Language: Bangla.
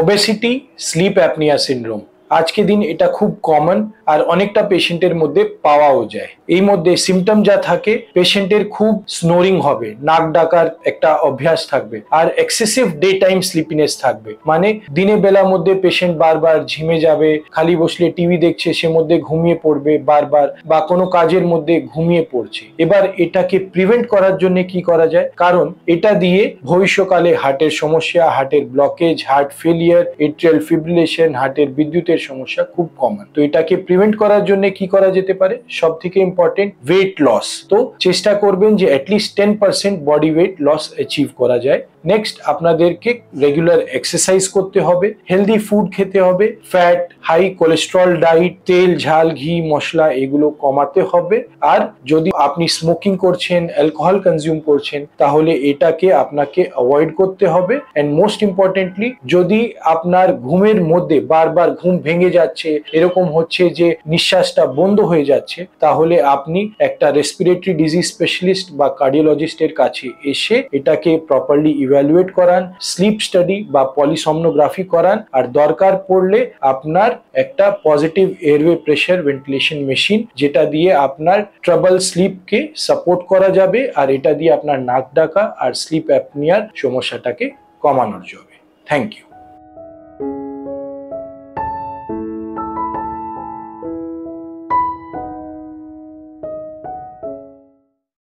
Obesity, slip apnea syndrome. আজকে দিন এটা খুব কমন আর অনেকটা পেশেন্টের মধ্যে পাওয়াও যায়। এই মধ্যে সিমটম যা থাকে, পেশেন্টের খুব স্নোরিং হবে, নাক ডাকার একটা অভ্যাস থাকবে, আর এক্সেসিভ ডে টাইম স্লিপিনেস থাকবে। মানে দিনে বেলার মধ্যে পেশেন্ট বারবার ঝিমে যাবে, খালি বসলে টিভি দেখছে সে মধ্যে ঘুমিয়ে পড়বে বারবার, বা কোনো কাজের মধ্যে ঘুমিয়ে পড়ছে। এবার এটাকে প্রিভেন্ট করার জন্য কি করা যায়? কারণ এটা দিয়ে ভবিষ্যৎকালে হার্টের সমস্যা, হার্টের blockage, heart failure, atrial fibrillation, হার্টের বিদ্যুতের সমস্যা খুব কমন। তো এটাকে প্রিভেন্ট করার জন্য কি করা যেতে পারে? সব থেকে ইম্পর্টেন্ট, ওয়েট লস। তো চেষ্টা করবেন যে at least 10% body weight loss achieve করা যায়। নেক্সট, আপনাদেরকে রেগুলার এক্সারসাইজ করতে হবে, হেলদি ফুড খেতে হবে, ফ্যাট, হাই কোলেস্ট্রল ডায়েট, তেল, ঝাল, ঘি, মশলা এগুলো কমাতে হবে। আর যদি আপনি স্মোকিং করছেন, অ্যালকোহল কনজিউম করছেন, তাহলে এটাকে আপনাকে অ্যাভয়েড করতে হবে। এন্ড মোস্ট ইম্পর্টেন্টলি, যদি আপনার ঘুমের মধ্যে বারবার ঘুম ভেঙে যাচ্ছে, এরকম হচ্ছে যে নিঃশ্বাসটা বন্ধ হয়ে যাচ্ছে, তাহলে আপনি একটা রেসপিরেটরি ডিজিজ স্পেশালিস্ট বা কার্ডিওলজিস্টের কাছে এসে এটাকে প্রপারলি ইভ্যালুয়েট করান, স্লিপ স্টাডি বা পলিসomnography করান, আর দরকার পড়লে আপনার একটা positive airway pressure ventilation machine, যেটা দিয়ে আপনার ট্রাবল স্লিপকে সাপোর্ট করা যাবে, আর এটা দিয়ে আপনার নাক ডাকা আর স্লিপ অ্যাপনিয়ার সমস্যাটাকে কমানোর যাবে। Thank you.